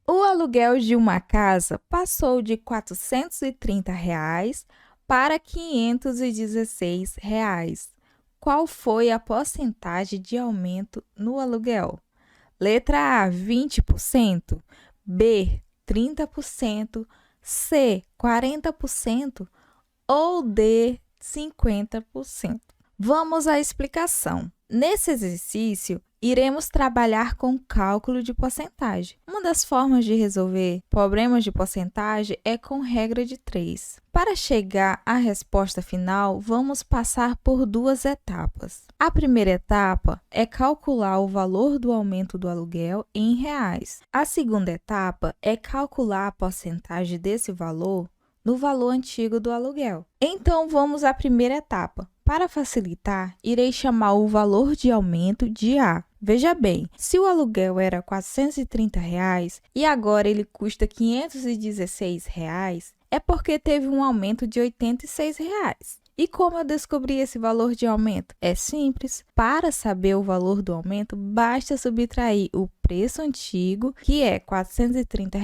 O aluguel de uma casa passou de R$ 430 para R$ 516. Qual foi a porcentagem de aumento no aluguel? Letra A, 20%, B, 30%, C, 40% ou D, 50%. Vamos à explicação. Nesse exercício, iremos trabalhar com cálculo de porcentagem. Uma das formas de resolver problemas de porcentagem é com regra de 3. Para chegar à resposta final, vamos passar por duas etapas. A primeira etapa é calcular o valor do aumento do aluguel em reais. A segunda etapa é calcular a porcentagem desse valor no valor antigo do aluguel. Então, vamos à primeira etapa. Para facilitar, irei chamar o valor de aumento de A. Veja bem, se o aluguel era R$ 430 e agora ele custa R$ 516, é porque teve um aumento de R$ 86. E como eu descobri esse valor de aumento? É simples. Para saber o valor do aumento, basta subtrair o preço antigo, que é R$ 430,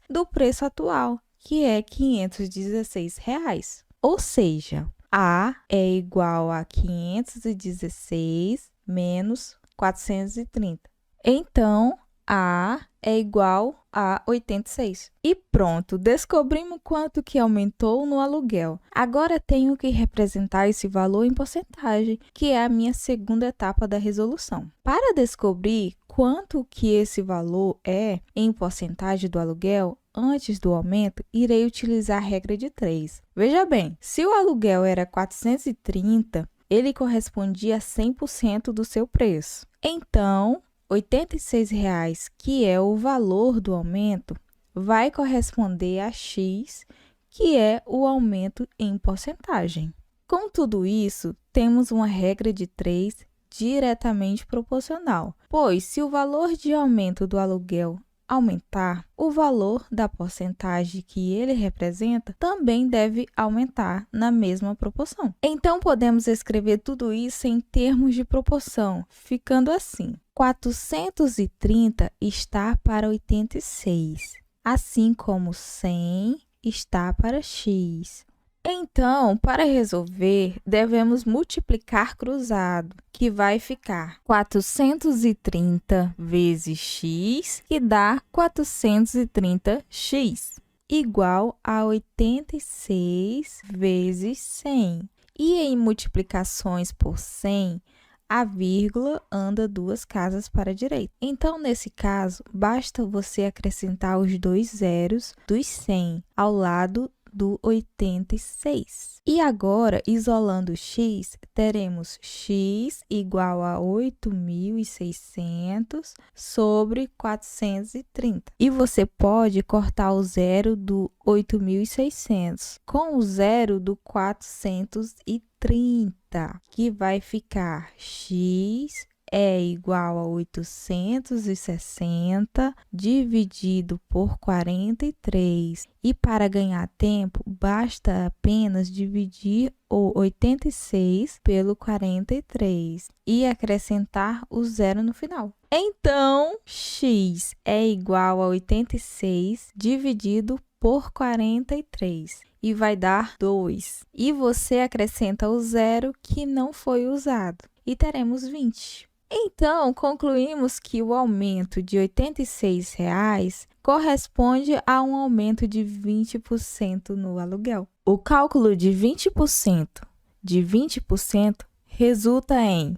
do preço atual, que é R$ 516. Ou seja, A é igual a 516 menos 430. Então, A é igual a 86. E pronto, descobrimos quanto que aumentou no aluguel. Agora tenho que representar esse valor em porcentagem, que é a minha segunda etapa da resolução. Para descobrir quanto que esse valor é em porcentagem do aluguel, antes do aumento, irei utilizar a regra de 3. Veja bem, se o aluguel era 430, ele correspondia a 100% do seu preço. Então, R$ 86, que é o valor do aumento, vai corresponder a X, que é o aumento em porcentagem. Com tudo isso, temos uma regra de 3 diretamente proporcional, pois se o valor de aumento do aluguel aumentar, o valor da porcentagem que ele representa também deve aumentar na mesma proporção. Então, podemos escrever tudo isso em termos de proporção, ficando assim: 430 está para 86, assim como 100 está para X. Então, para resolver, devemos multiplicar cruzado, que vai ficar 430 vezes x, que dá 430x, igual a 86 vezes 100. E em multiplicações por 100, a vírgula anda 2 casas para a direita. Então, nesse caso, basta você acrescentar os 2 zeros dos 100 ao lado do 86. E agora, isolando x, teremos x igual a 8.600 sobre 430. E você pode cortar o zero do 8.600 com o zero do 430, que vai ficar x é igual a 860 dividido por 43. E para ganhar tempo, basta apenas dividir o 86 pelo 43 e acrescentar o zero no final. Então, x é igual a 86 dividido por 43 e vai dar 2. E você acrescenta o zero que não foi usado e teremos 20. Então, concluímos que o aumento de R$ 86 corresponde a um aumento de 20% no aluguel. O cálculo de 20% resulta em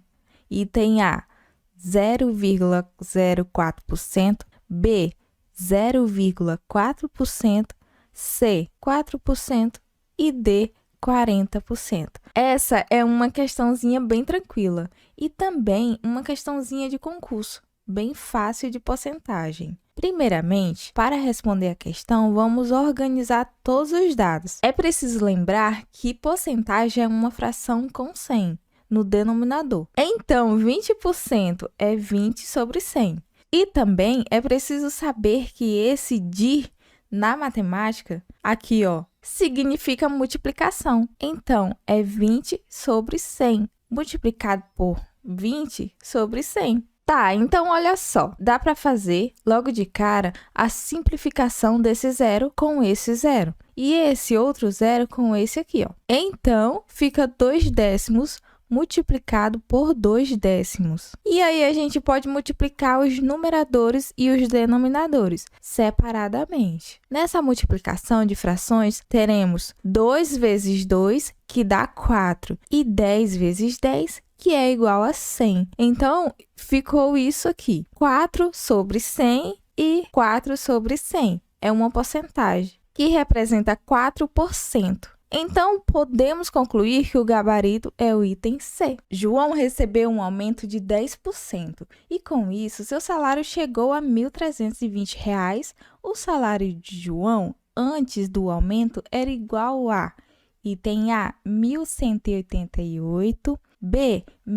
item A, 0,04%, B, 0,4%, C, 4% e D, 40%. Essa é uma questãozinha bem tranquila e também uma questãozinha de concurso, bem fácil de porcentagem. Primeiramente, para responder a questão, vamos organizar todos os dados. É preciso lembrar que porcentagem é uma fração com 100 no denominador. Então, 20% é 20 sobre 100. E também é preciso saber que esse de na matemática, aqui, significa multiplicação. Então, é 20 sobre 100 multiplicado por 20 sobre 100. Tá, então olha só, dá para fazer logo de cara a simplificação desse zero com esse zero e esse outro zero com esse aqui, ó. Então, fica 2 décimos multiplicado por 2 décimos. E aí, a gente pode multiplicar os numeradores e os denominadores separadamente. Nessa multiplicação de frações, teremos 2 vezes 2, que dá 4, e 10 vezes 10, que é igual a 100. Então, ficou isso aqui, 4 sobre 100 e 4 sobre 100. É uma porcentagem, que representa 4%. Então, podemos concluir que o gabarito é o item C. João recebeu um aumento de 10% e, com isso, seu salário chegou a R$ 1.320. O salário de João, antes do aumento, era igual a item A, R$ 1.188, B, R$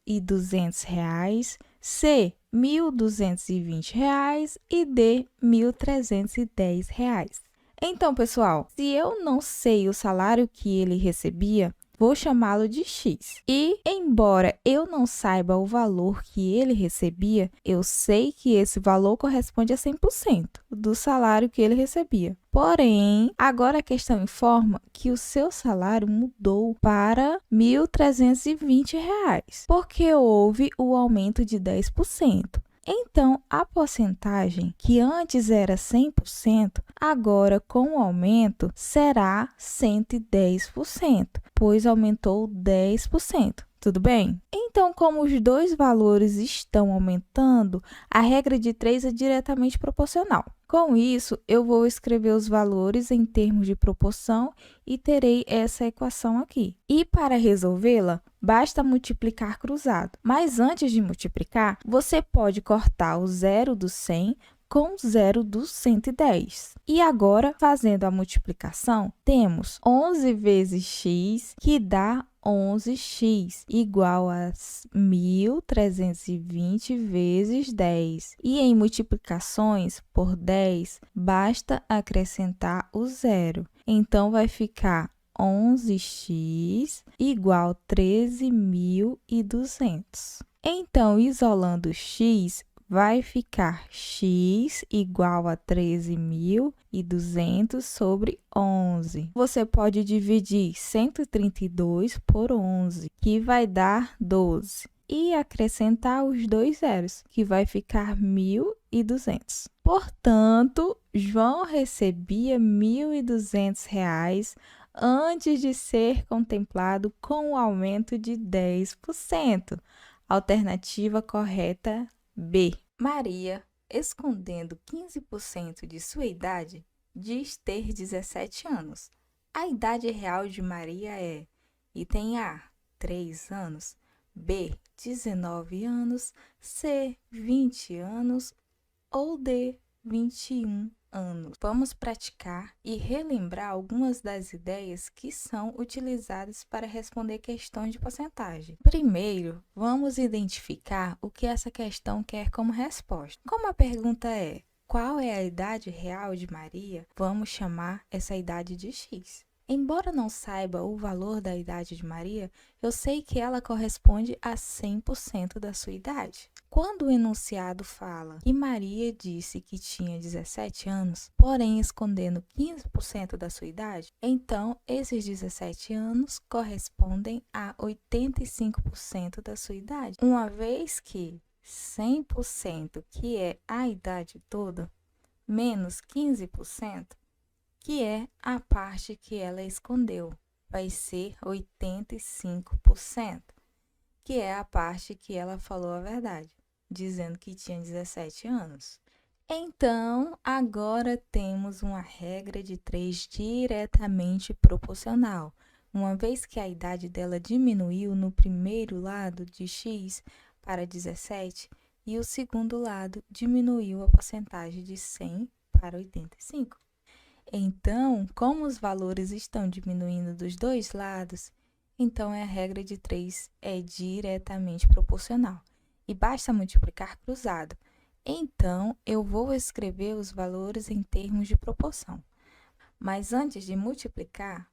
1.200, C, R$ 1.220 e D, R$ 1.310. Então, pessoal, se eu não sei o salário que ele recebia, vou chamá-lo de X. E, embora eu não saiba o valor que ele recebia, eu sei que esse valor corresponde a 100% do salário que ele recebia. Porém, agora a questão informa que o seu salário mudou para R$ 1.320, porque houve o aumento de 10%. Então, a porcentagem que antes era 100%, agora com o aumento será 110%, pois aumentou 10%. Tudo bem? Então, como os dois valores estão aumentando, a regra de 3 é diretamente proporcional. Com isso, eu vou escrever os valores em termos de proporção e terei essa equação aqui. E para resolvê-la, basta multiplicar cruzado. Mas antes de multiplicar, você pode cortar o zero do 100 com o zero do 110. E agora, fazendo a multiplicação, temos 11 vezes x, que dá 11x, igual a 1.320 vezes 10. E em multiplicações por 10, basta acrescentar o zero. Então, vai ficar 11x igual a 13.200. Então, isolando x, vai ficar x igual a 13.200 sobre 11. Você pode dividir 132 por 11, que vai dar 12. E acrescentar os dois zeros, que vai ficar 1.200. Portanto, João recebia R$ 1.200 antes de ser contemplado com o aumento de 10%. Alternativa correta B. Maria, escondendo 15% de sua idade, diz ter 17 anos. A idade real de Maria é: item A, 3 anos, B, 19 anos, C, 20 anos ou D, 21 anos. Vamos praticar e relembrar algumas das ideias que são utilizadas para responder questões de porcentagem. Primeiro, vamos identificar o que essa questão quer como resposta. Como a pergunta é: qual é a idade real de Maria? Vamos chamar essa idade de X. Embora não saiba o valor da idade de Maria, eu sei que ela corresponde a 100% da sua idade. Quando o enunciado fala que Maria disse que tinha 17 anos, porém escondendo 15% da sua idade, então esses 17 anos correspondem a 85% da sua idade. Uma vez que 100%, que é a idade toda, menos 15%, que é a parte que ela escondeu, vai ser 85%, que é a parte que ela falou a verdade, dizendo que tinha 17 anos. Então, agora temos uma regra de 3 diretamente proporcional. Uma vez que a idade dela diminuiu no primeiro lado de x para 17 e o segundo lado diminuiu a porcentagem de 100 para 85. Então, como os valores estão diminuindo dos dois lados, então a regra de 3 é diretamente proporcional e basta multiplicar cruzado. Então, eu vou escrever os valores em termos de proporção. Mas antes de multiplicar,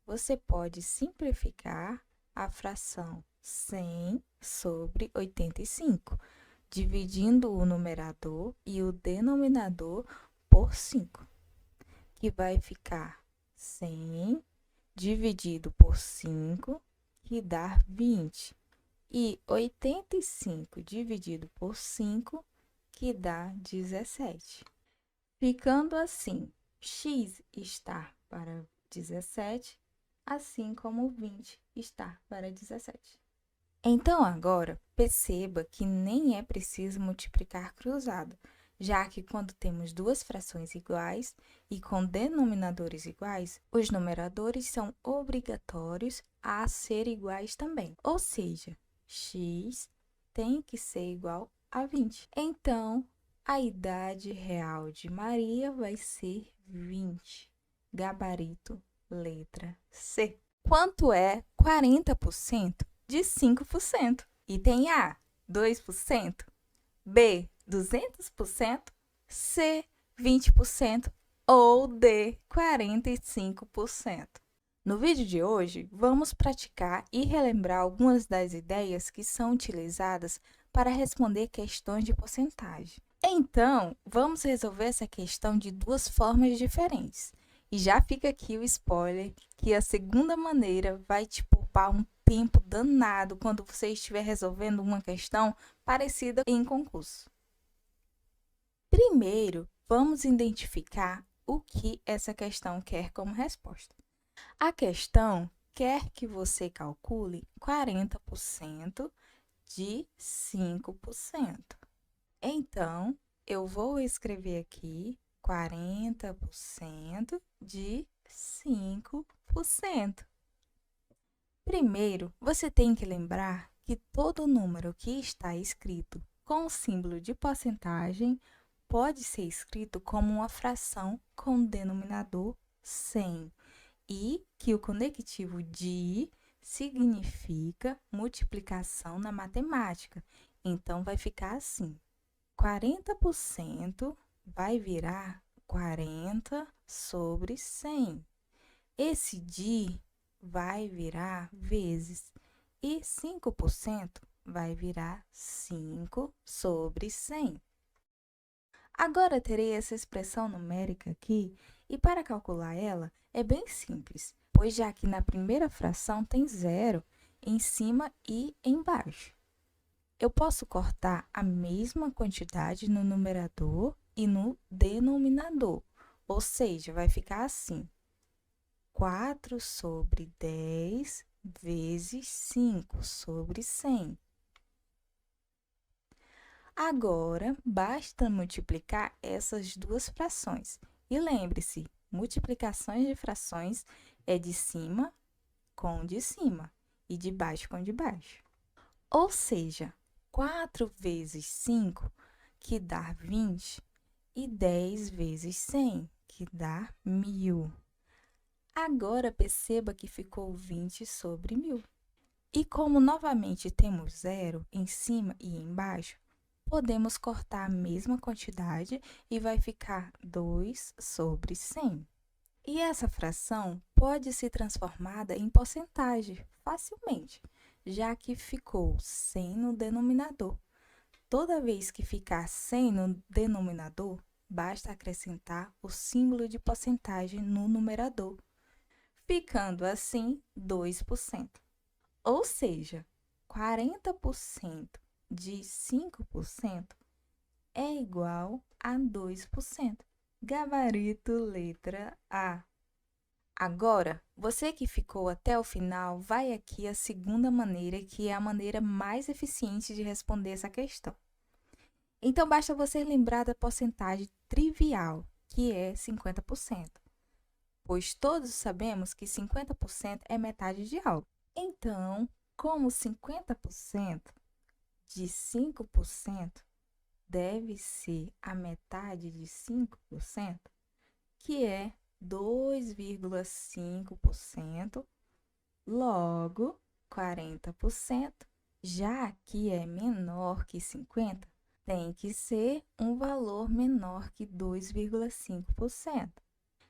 você pode simplificar a fração 100 sobre 85. dividindo o numerador e o denominador por 5, que vai ficar 100 dividido por 5, que dá 20, e 85 dividido por 5, que dá 17. Ficando assim, x está para 17, assim como 20 está para 17. Então, agora, perceba que nem é preciso multiplicar cruzado, já que quando temos duas frações iguais e com denominadores iguais, os numeradores são obrigatórios a ser iguais também. Ou seja, x tem que ser igual a 20. Então, a idade real de Maria vai ser 20. Gabarito, letra C. Quanto é 40% de 5%? Item A, 2%. B, 200%. C, 20%. Ou D, 45%. No vídeo de hoje, vamos praticar e relembrar algumas das ideias que são utilizadas para responder questões de porcentagem. Então, vamos resolver essa questão de duas formas diferentes. E já fica aqui o spoiler que a segunda maneira vai te poupar um tempo danado quando você estiver resolvendo uma questão parecida em concurso. Primeiro, vamos identificar o que essa questão quer como resposta. A questão quer que você calcule 40% de 5%. Então, eu vou escrever aqui 40% de 5%. Primeiro, você tem que lembrar que todo número que está escrito com o símbolo de porcentagem pode ser escrito como uma fração com denominador 100 e que o conectivo de significa multiplicação na matemática. Então, vai ficar assim. 40% vai virar 40 sobre 100. Esse de vai virar vezes e 5% vai virar 5 sobre 100. Agora, terei essa expressão numérica aqui e para calcular ela é bem simples, pois já que na primeira fração tem zero em cima e embaixo. Eu posso cortar a mesma quantidade no numerador e no denominador, ou seja, vai ficar assim, 4 sobre 10 vezes 5 sobre 100. Agora, basta multiplicar essas duas frações. E lembre-se, multiplicações de frações é de cima com de cima e de baixo com de baixo. Ou seja, 4 vezes 5, que dá 20, e 10 vezes 100, que dá 1000. Agora, perceba que ficou 20 sobre 1000. E como novamente temos zero em cima e embaixo, podemos cortar a mesma quantidade e vai ficar 2 sobre 100. E essa fração pode ser transformada em porcentagem facilmente, já que ficou 100 no denominador. Toda vez que ficar 100 no denominador, basta acrescentar o símbolo de porcentagem no numerador, ficando assim 2%. Ou seja, 40% de 5% é igual a 2%. Gabarito letra A. Agora, você que ficou até o final, vai aqui a segunda maneira, que é a maneira mais eficiente de responder essa questão. Então, basta você lembrar da porcentagem trivial, que é 50%, pois todos sabemos que 50% é metade de algo. Então, como 50% de 5% deve ser a metade de 5%, que é 2,5%, logo 40%, já que é menor que 50%, tem que ser um valor menor que 2,5%.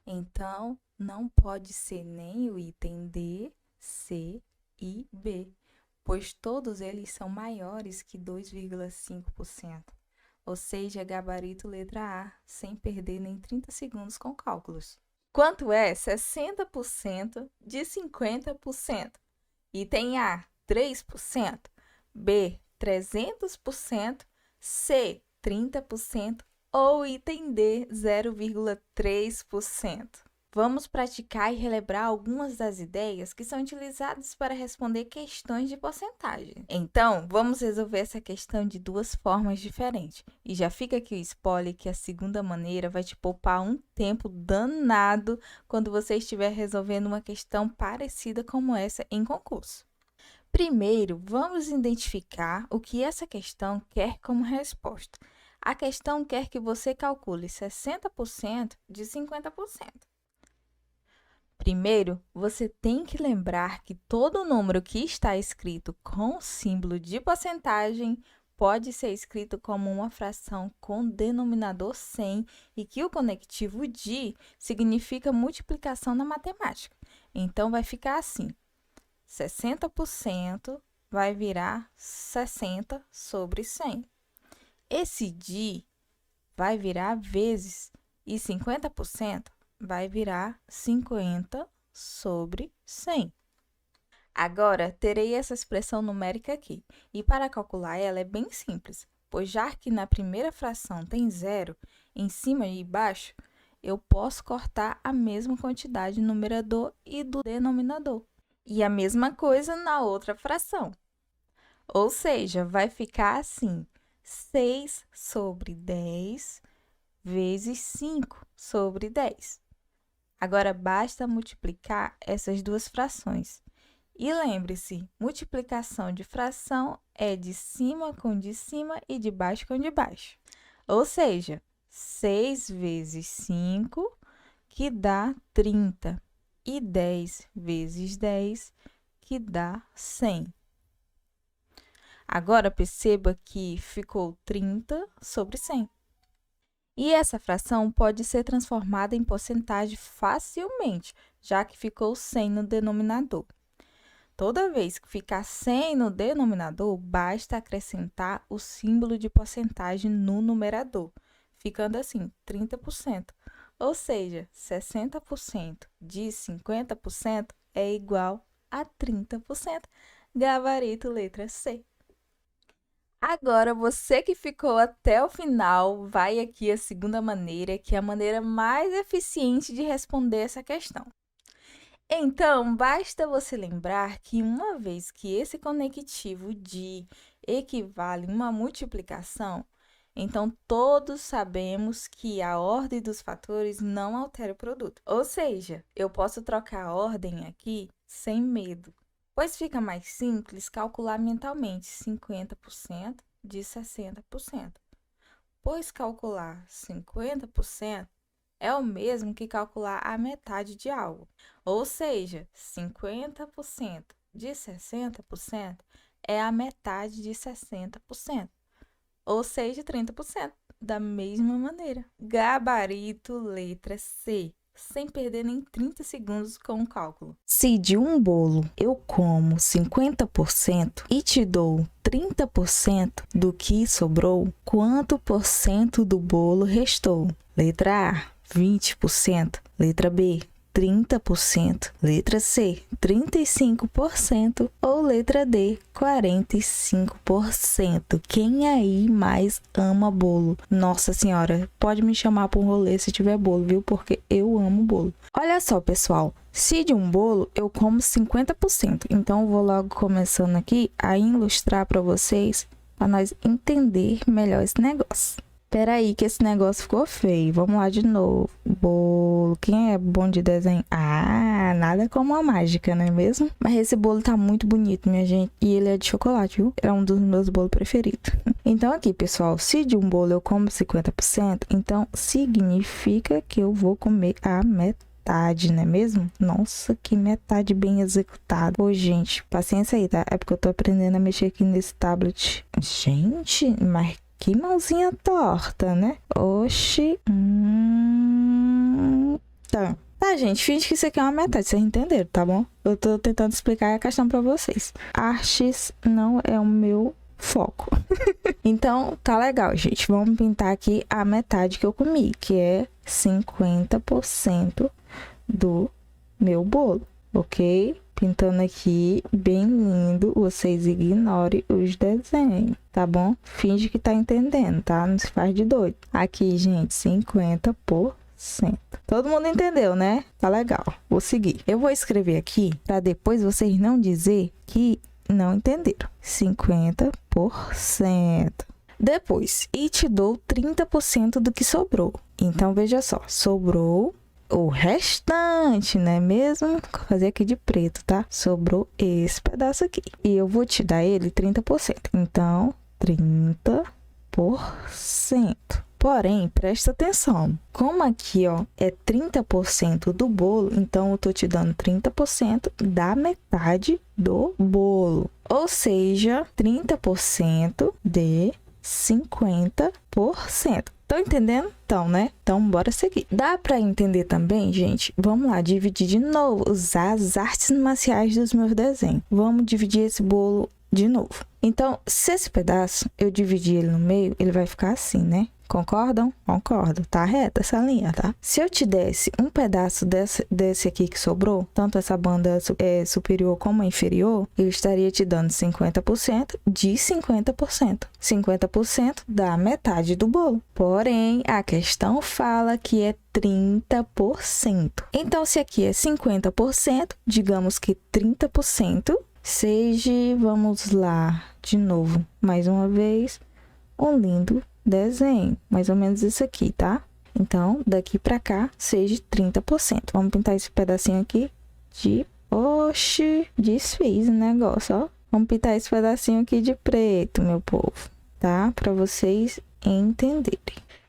Então, não pode ser nem o item D, C e B, pois todos eles são maiores que 2,5%. Ou seja, gabarito letra A, sem perder nem 30 segundos com cálculos. Quanto é 60% de 50%? Item A, 3%, B, 300%, C, 30% ou item D, 0,3%. Vamos praticar e relembrar algumas das ideias que são utilizadas para responder questões de porcentagem. Então, vamos resolver essa questão de duas formas diferentes. E já fica aqui o spoiler que a segunda maneira vai te poupar um tempo danado quando você estiver resolvendo uma questão parecida como essa em concurso. Primeiro, vamos identificar o que essa questão quer como resposta. A questão quer que você calcule 60% de 50%. Primeiro, você tem que lembrar que todo número que está escrito com símbolo de porcentagem pode ser escrito como uma fração com denominador 100 e que o conectivo de significa multiplicação na matemática. Então, vai ficar assim, 60% vai virar 60 sobre 100. Esse de vai virar vezes e 50% vai virar 50 sobre 100. Agora, terei essa expressão numérica aqui. E para calcular ela é bem simples, pois já que na primeira fração tem zero, em cima e embaixo, eu posso cortar a mesma quantidade do numerador e do denominador. E a mesma coisa na outra fração. Ou seja, vai ficar assim, 6 sobre 10 vezes 5 sobre 10. Agora, basta multiplicar essas duas frações. E lembre-se, multiplicação de fração é de cima com de cima e de baixo com de baixo. Ou seja, 6 vezes 5, que dá 30, e 10 vezes 10, que dá 100. Agora, perceba que ficou 30 sobre 100. E essa fração pode ser transformada em porcentagem facilmente, já que ficou 100 no denominador. Toda vez que ficar 100 no denominador, basta acrescentar o símbolo de porcentagem no numerador, ficando assim, 30%. Ou seja, 60% de 50% é igual a 30%. Gabarito letra C. Agora, você que ficou até o final, vai aqui a segunda maneira, que é a maneira mais eficiente de responder essa questão. Então, basta você lembrar que uma vez que esse conectivo de equivale a uma multiplicação, então todos sabemos que a ordem dos fatores não altera o produto. Ou seja, eu posso trocar a ordem aqui sem medo, pois fica mais simples calcular mentalmente 50% de 60%. Pois calcular 50% é o mesmo que calcular a metade de algo. Ou seja, 50% de 60% é a metade de 60%. Ou seja, 30%. Da mesma maneira. Gabarito letra C. Sem perder nem 30 segundos com o cálculo. Se de um bolo eu como 50% e te dou 30% do que sobrou, quanto por cento do bolo restou? Letra A, 20%. Letra B, 30%. Letra C, 35%. Ou letra D, 45%. Quem aí mais ama bolo? Nossa senhora, pode me chamar para um rolê se tiver bolo, viu? Porque eu amo bolo. Olha só, pessoal. Se de um bolo eu como 50%. Então, eu vou logo começando aqui a ilustrar para vocês, para nós entender melhor esse negócio. Espera aí que esse negócio ficou feio. Vamos lá de novo. Bolo. Quem é bom de desenho? Ah, nada como a mágica, não é mesmo? Mas esse bolo tá muito bonito, minha gente. E ele é de chocolate, viu? É um dos meus bolos preferidos. Então, aqui, pessoal, se de um bolo eu como 50%, então significa que eu vou comer a metade, não é mesmo? Nossa, que metade bem executada. Ô, gente, paciência aí, tá? É porque eu tô aprendendo a mexer aqui nesse tablet. Gente, mas que mãozinha torta, né? Oxi. Tá. Tá, gente, finge que isso aqui é uma metade, vocês entenderam, tá bom? Eu tô tentando explicar a questão pra vocês. Artes não é o meu foco. Então, tá legal, gente. Vamos pintar aqui a metade que eu comi, que é 50% do meu bolo, ok? Pintando aqui, bem lindo. Vocês ignorem os desenhos, tá bom? Finge que tá entendendo, tá? Não se faz de doido. Aqui, gente, 50%. Todo mundo entendeu, né? Tá legal. Vou seguir. Eu vou escrever aqui para depois vocês não dizer que não entenderam. 50%. Depois, e te dou 30% do que sobrou. Então, veja só. Sobrou o restante, não é mesmo? Vou fazer aqui de preto, tá? Sobrou esse pedaço aqui. E eu vou te dar ele 30%. Então, 30%. Porém, presta atenção. Como aqui, ó, é 30% do bolo, então eu tô te dando 30% da metade do bolo. Ou seja, 30% de 50%. Estão entendendo? Então, né? Então, bora seguir. Dá para entender também, gente? Vamos lá, dividir de novo. Usar as artes marciais dos meus desenhos. Vamos dividir esse bolo de novo. Então, se esse pedaço eu dividir ele no meio, ele vai ficar assim, né? Concordam? Concordo. Tá reta essa linha, tá? Se eu te desse um pedaço desse aqui que sobrou, tanto essa banda superior como a inferior, eu estaria te dando 50% de 50%. 50% da metade do bolo. Porém, a questão fala que é 30%. Então, se aqui é 50%, digamos que 30% seja, vamos lá, de novo, mais uma vez, um lindo desenho, mais ou menos isso aqui, tá? Então, daqui pra cá, seja 30%. Vamos pintar esse pedacinho aqui de... Oxi, desfiz o negócio, ó. Vamos pintar esse pedacinho aqui de preto, meu povo, tá? Pra vocês entenderem.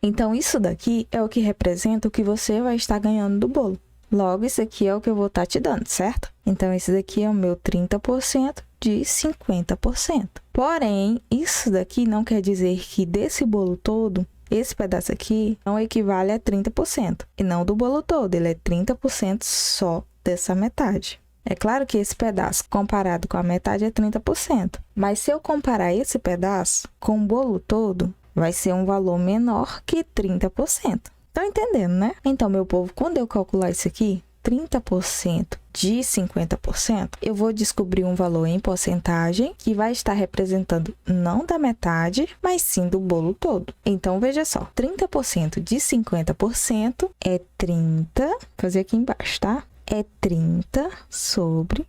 Então, isso daqui é o que representa o que você vai estar ganhando do bolo. Logo, isso aqui é o que eu vou estar te dando, certo? Então, esse daqui é o meu 30% de 50%. Porém, isso daqui não quer dizer que desse bolo todo, esse pedaço aqui não equivale a 30%. E não do bolo todo, ele é 30% só dessa metade. É claro que esse pedaço, comparado com a metade, é 30%. Mas se eu comparar esse pedaço com o bolo todo, vai ser um valor menor que 30%. Estão entendendo, né? Então, meu povo, quando eu calcular isso aqui, 30% de 50%, eu vou descobrir um valor em porcentagem que vai estar representando não da metade, mas sim do bolo todo. Então, veja só, 30% de 50% é 30, vou fazer aqui embaixo, tá? É 30 sobre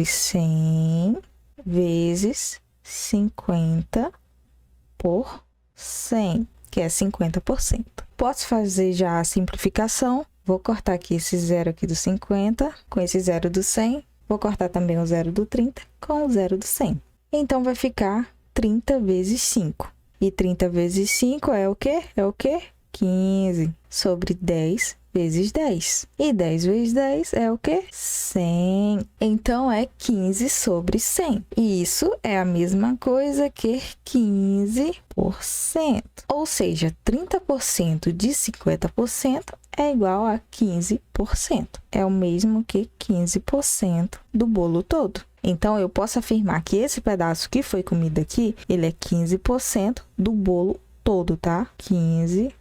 100 vezes 50 por 100, que é 50%. Posso fazer já a simplificação. Vou cortar aqui esse zero aqui do 50 com esse zero do 100. Vou cortar também o zero do 30 com o zero do 100. Então, vai ficar 30 vezes 5. E 30 vezes 5 é o quê? É o quê? 15 sobre 10 vezes 10. E 10 vezes 10 é o quê? 100. Então, é 15 sobre 100. E isso é a mesma coisa que 15%. Ou seja, 30% de 50% é igual a 15%. É o mesmo que 15% do bolo todo. Então, eu posso afirmar que esse pedaço que foi comido aqui, ele é 15% do bolo todo, tá? 15%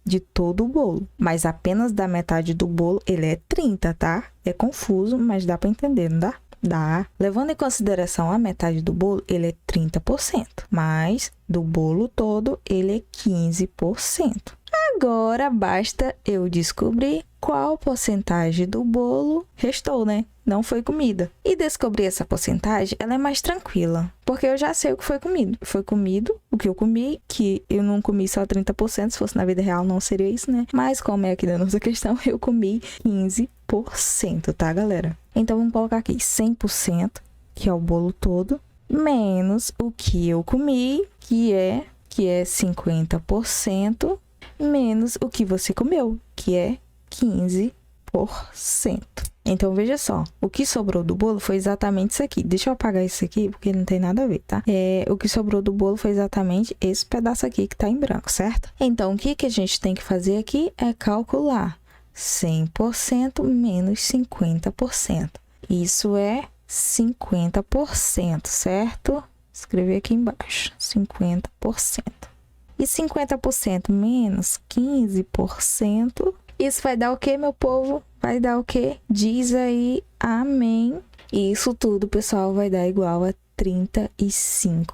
de todo o bolo. Mas apenas da metade do bolo, ele é 30%, tá? É confuso, mas dá para entender, não dá? Dá. Levando em consideração a metade do bolo, ele é 30%. Mas do bolo todo, ele é 15%. Agora, basta eu descobrir qual porcentagem do bolo restou, né? Não foi comida. E descobrir essa porcentagem, ela é mais tranquila. Porque eu já sei o que foi comido. Foi comido o que eu comi, que eu não comi só 30%. Se fosse na vida real, não seria isso, né? Mas como é aqui da nossa questão, eu comi 15%, tá, galera? Então, vamos colocar aqui 100%, que é o bolo todo, menos o que eu comi, que é 50%, menos o que você comeu, que é 15%. Então, veja só, o que sobrou do bolo foi exatamente isso aqui. Deixa eu apagar isso aqui, porque não tem nada a ver, tá? O que sobrou do bolo foi exatamente esse pedaço aqui que tá em branco, certo? Então, o que a gente tem que fazer aqui é calcular 100% menos 50%. Isso é 50%, certo? Escrever aqui embaixo, 50%. E 50% menos 15%, isso vai dar o quê, meu povo? Vai dar o quê? Diz aí, amém. E isso tudo, pessoal, vai dar igual a 35%.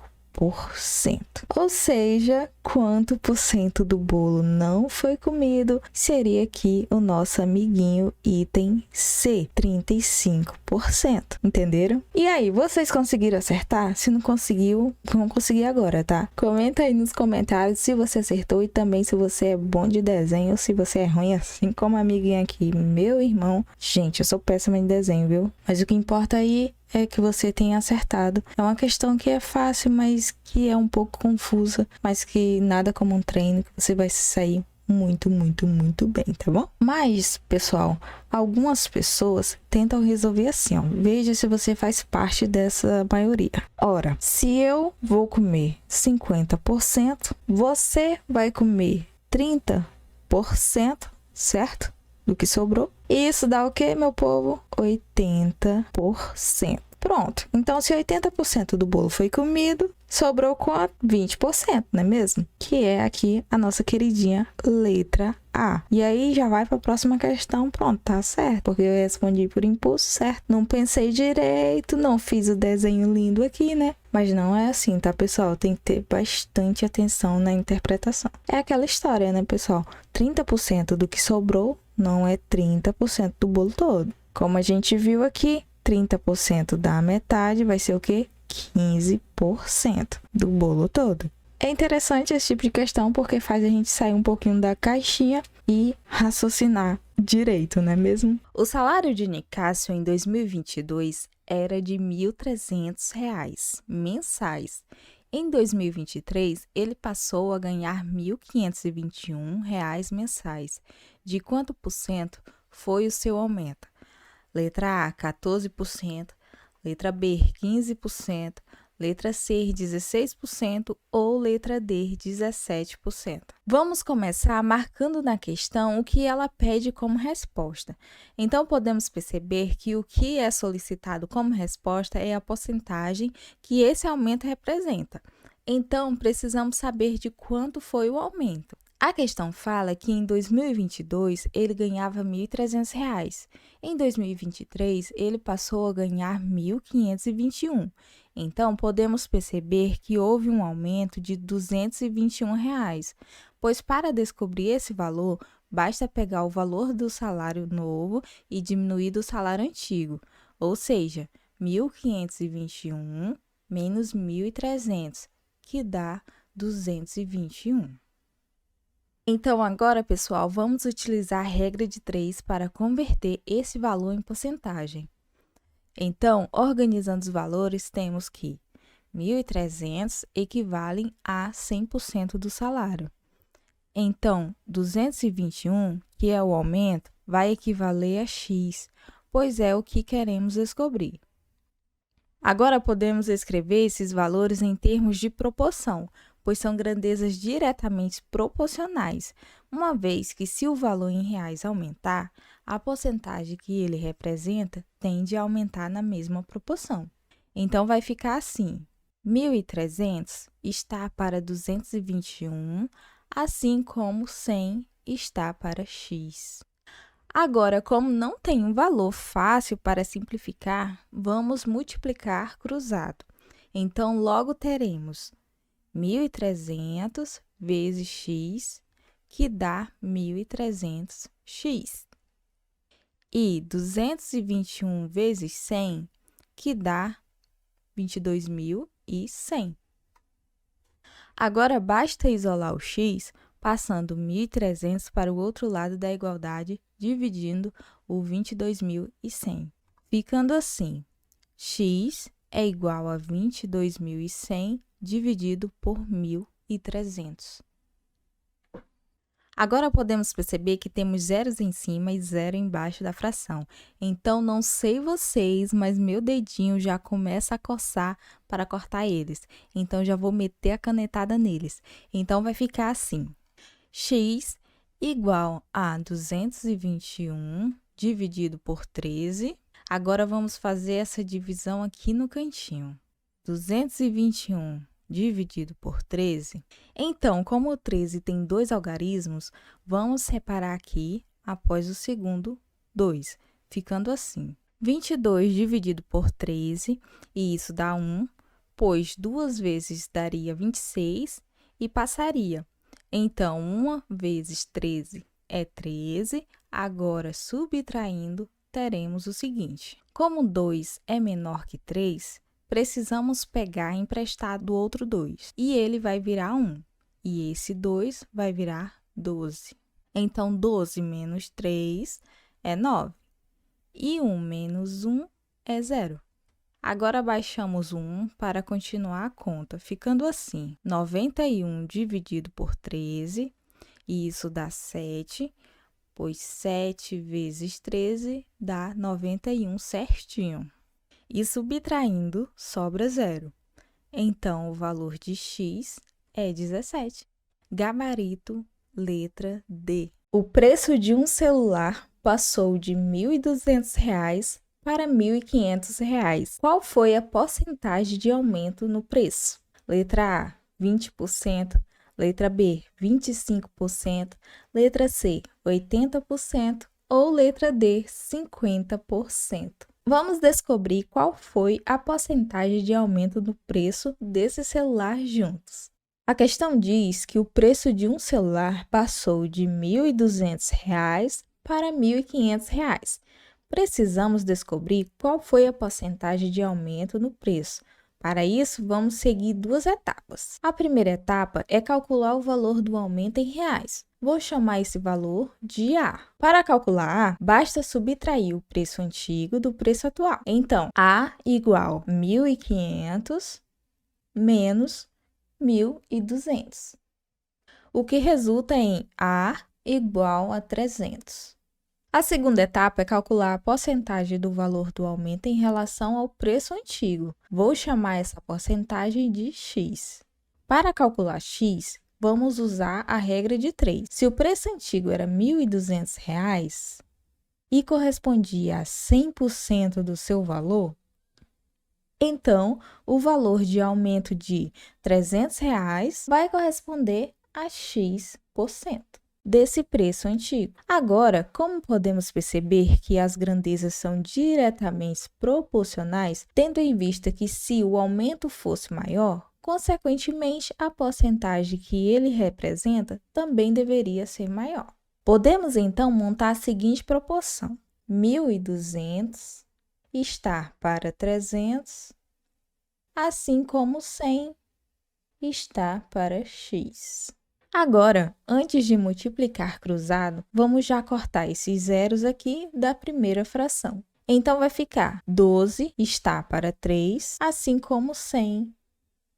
Ou seja, quanto por cento do bolo não foi comido seria aqui o nosso amiguinho item C, 35%. Entenderam? E aí, vocês conseguiram acertar? Se não conseguiu, vão conseguir agora, tá? Comenta aí nos comentários se você acertou e também se você é bom de desenho ou se você é ruim, assim como a amiguinha aqui, meu irmão. Gente, eu sou péssima em desenho, viu? Mas o que importa aí é que você tenha acertado. É uma questão que é fácil, mas que é um pouco confusa, mas que nada como um treino, que você vai sair muito bem, tá bom? Mas, pessoal, algumas pessoas tentam resolver assim, ó. Veja se você faz parte dessa maioria. Ora, se eu vou comer 50%, você vai comer 30%, certo? Do que sobrou. Isso dá o quê, meu povo? 80%. Pronto. Então, se 80% do bolo foi comido, sobrou quanto? 20%, não é mesmo? Que é aqui a nossa queridinha letra A. E aí, já vai para a próxima questão. Pronto, tá certo. Porque eu respondi por impulso, certo? Não pensei direito, não fiz o desenho lindo aqui, né? Mas não é assim, tá, pessoal? Tem que ter bastante atenção na interpretação. É aquela história, né, pessoal? 30% do que sobrou não é 30% do bolo todo. Como a gente viu aqui, 30% da metade vai ser o quê? 15% do bolo todo. É interessante esse tipo de questão porque faz a gente sair um pouquinho da caixinha e raciocinar direito, não é mesmo? O salário de Nicásio em 2022 era de R$ 1.300 mensais. Em 2023, ele passou a ganhar R$ 1.521 mensais. De quanto por cento foi o seu aumento? Letra A, 14%, letra B, 15%, letra C, 16% ou letra D, 17%. Vamos começar marcando na questão o que ela pede como resposta. Então, podemos perceber que o que é solicitado como resposta é a porcentagem que esse aumento representa. Então, precisamos saber de quanto foi o aumento. A questão fala que em 2022 ele ganhava R$ 1.300. Em 2023, ele passou a ganhar R$ 1.521. Então, podemos perceber que houve um aumento de R$ 221, pois para descobrir esse valor, basta pegar o valor do salário novo e diminuir do salário antigo, ou seja, 1.521 menos 1.300, que dá 221. Então, agora, pessoal, vamos utilizar a regra de 3 para converter esse valor em porcentagem. Então, organizando os valores, temos que 1.300 equivalem a 100% do salário. Então, 221, que é o aumento, vai equivaler a X, pois é o que queremos descobrir. Agora, podemos escrever esses valores em termos de proporção, pois são grandezas diretamente proporcionais, uma vez que se o valor em reais aumentar, a porcentagem que ele representa tende a aumentar na mesma proporção. Então, vai ficar assim, 1.300 está para 221, assim como 100 está para X. Agora, como não tem um valor fácil para simplificar, vamos multiplicar cruzado. Então, logo teremos 1.300 vezes x, que dá 1.300x. E 221 vezes 100, que dá 22.100. Agora, basta isolar o x, passando 1.300 para o outro lado da igualdade, dividindo o 22.100. Ficando assim, x é igual a 22.100 dividido por 1.300. Agora, podemos perceber que temos zeros em cima e zero embaixo da fração. Então, não sei vocês, mas meu dedinho já começa a coçar para cortar eles. Então, já vou meter a canetada neles. Então, vai ficar assim. X igual a 221 dividido por 13. Agora, vamos fazer essa divisão aqui no cantinho. 221 dividido por 13. Então, como o 13 tem dois algarismos, vamos separar aqui após o segundo 2, ficando assim. 22 dividido por 13, e isso dá 1, pois 2 vezes daria 26 e passaria. Então, 1 vezes 13 é 13. Agora, subtraindo, teremos o seguinte. Como 2 é menor que 3, precisamos pegar emprestado o outro 2, e ele vai virar 1, e esse 2 vai virar 12. Então, 12 menos 3 é 9, e 1 menos 1 é 0. Agora, baixamos o 1 para continuar a conta, ficando assim. 91 dividido por 13, e isso dá 7, pois 7 vezes 13 dá 91 certinho. E subtraindo, sobra 0. Então, o valor de x é 17. Gabarito, letra D. O preço de um celular passou de R$ 1.200 para R$ 1.500. Qual foi a porcentagem de aumento no preço? Letra A, 20%. Letra B, 25%. Letra C, 80%. Ou letra D, 50%. Vamos descobrir qual foi a porcentagem de aumento no preço desse celular juntos. A questão diz que o preço de um celular passou de R$ 1.200 para R$ 1.500. Precisamos descobrir qual foi a porcentagem de aumento no preço. Para isso, vamos seguir duas etapas. A primeira etapa é calcular o valor do aumento em reais. Vou chamar esse valor de A. Para calcular A, basta subtrair o preço antigo do preço atual. Então, A igual 1.500 menos 1.200, o que resulta em A igual a 300. A segunda etapa é calcular a porcentagem do valor do aumento em relação ao preço antigo. Vou chamar essa porcentagem de x. Para calcular x, vamos usar a regra de 3. Se o preço antigo era R$ 1.200 e correspondia a 100% do seu valor, então o valor de aumento de R$ 300 vai corresponder a x% desse preço antigo. Agora, como podemos perceber que as grandezas são diretamente proporcionais, tendo em vista que se o aumento fosse maior, consequentemente, a porcentagem que ele representa também deveria ser maior. Podemos, então, montar a seguinte proporção. 1.200 está para 300, assim como 100 está para x. Agora, antes de multiplicar cruzado, vamos já cortar esses zeros aqui da primeira fração. Então, vai ficar 12 está para 3, assim como 100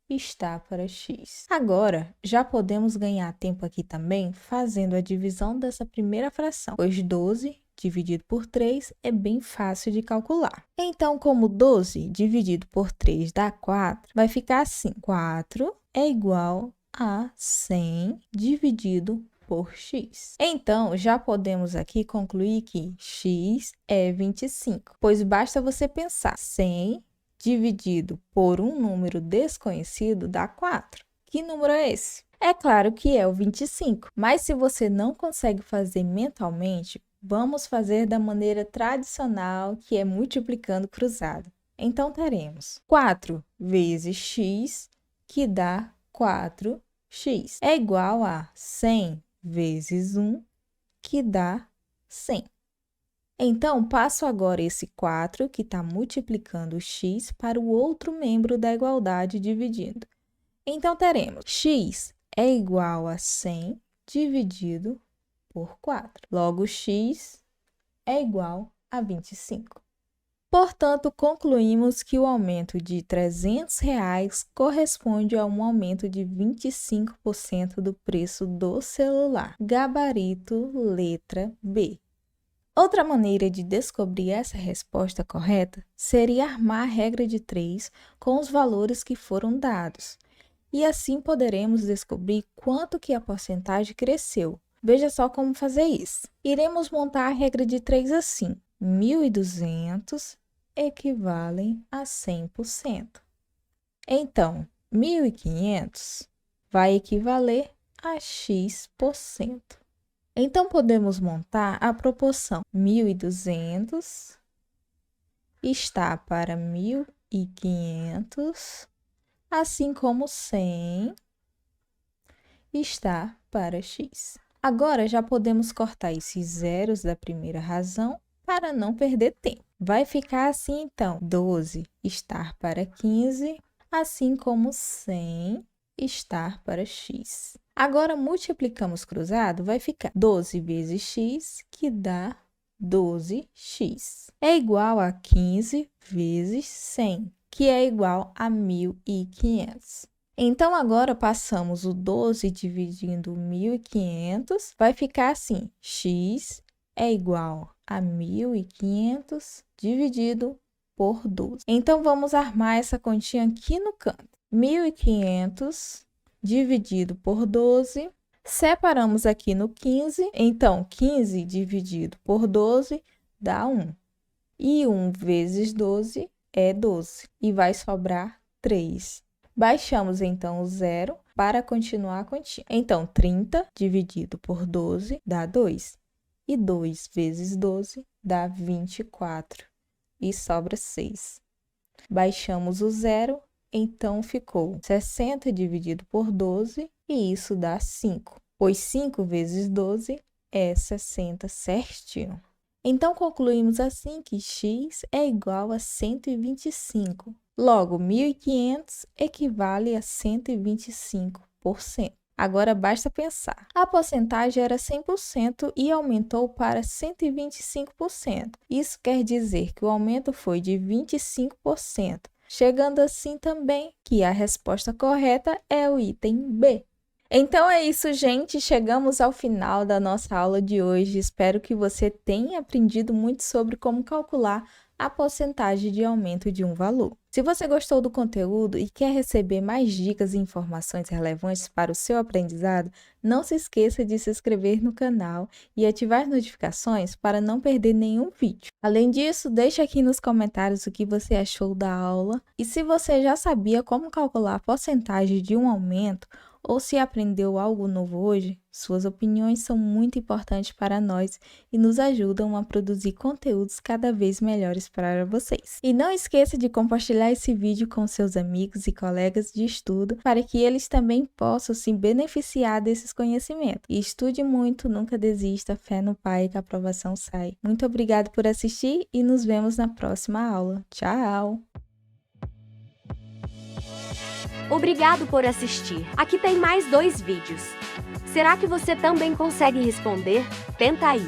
está para x. Agora, já podemos ganhar tempo aqui também fazendo a divisão dessa primeira fração, pois 12 dividido por 3 é bem fácil de calcular. Então, como 12 dividido por 3 dá 4, vai ficar assim. 4 é igual a 100 dividido por x. Então, já podemos aqui concluir que x é 25, pois basta você pensar 100 dividido por um número desconhecido dá 4. Que número é esse? É claro que é o 25, mas se você não consegue fazer mentalmente, vamos fazer da maneira tradicional, que é multiplicando cruzado. Então, teremos 4 vezes x, que dá 4x. É igual a 100 vezes 1, que dá 100. Então, passo agora esse 4, que está multiplicando x, para o outro membro da igualdade dividindo. Então, teremos x é igual a 100 dividido por 4. Logo, x é igual a 25. Portanto, concluímos que o aumento de R$ 300 corresponde a um aumento de 25% do preço do celular. Gabarito, letra B. Outra maneira de descobrir essa resposta correta seria armar a regra de 3 com os valores que foram dados. E assim poderemos descobrir quanto que a porcentagem cresceu, Veja só como fazer isso. Iremos montar a regra de 3 assim. 1.200 equivalem a 100%. Então, 1.500 vai equivaler a x%. Então, podemos montar a proporção 1.200 está para 1.500, assim como 100 está para x. Agora, já podemos cortar esses zeros da primeira razão para não perder tempo. Vai ficar assim, então, 12 estar para 15, assim como 100 estar para x. Agora, multiplicamos cruzado, vai ficar 12 vezes x, que dá 12x. É igual a 15 vezes 100, que é igual a 1.500. Então, agora passamos o 12 dividindo 1.500, vai ficar assim, x é igual a 1.500 dividido por 12. Então, vamos armar essa continha aqui no canto. 1.500 dividido por 12, separamos aqui no 15, então 15 dividido por 12 dá 1. E 1 vezes 12 é 12, e vai sobrar 3. Baixamos então o zero para continuar a continha. Então, 30 dividido por 12 dá 2. E 2 vezes 12 dá 24. E sobra 6. Baixamos o zero, então ficou 60 dividido por 12, e isso dá 5. Pois 5 vezes 12 é 60 certinho. Então, concluímos assim que x é igual a 125. Logo, 1.500 equivale a 125%. Agora, basta pensar. A porcentagem era 100% e aumentou para 125%. Isso quer dizer que o aumento foi de 25%, chegando assim também que a resposta correta é o item B. Então é isso, gente. Chegamos ao final da nossa aula de hoje. Espero que você tenha aprendido muito sobre como calcular a porcentagem de aumento de um valor. Se você gostou do conteúdo e quer receber mais dicas e informações relevantes para o seu aprendizado, não se esqueça de se inscrever no canal e ativar as notificações para não perder nenhum vídeo. Além disso, deixe aqui nos comentários o que você achou da aula e se você já sabia como calcular a porcentagem de um aumento ou se aprendeu algo novo hoje. Suas opiniões são muito importantes para nós e nos ajudam a produzir conteúdos cada vez melhores para vocês. E não esqueça de compartilhar esse vídeo com seus amigos e colegas de estudo para que eles também possam se beneficiar desses conhecimentos. E estude muito, nunca desista, fé no Pai que a aprovação sai. Muito obrigada por assistir e nos vemos na próxima aula. Tchau! Obrigado por assistir. Aqui tem mais 2 vídeos. Será que você também consegue responder? Tenta aí.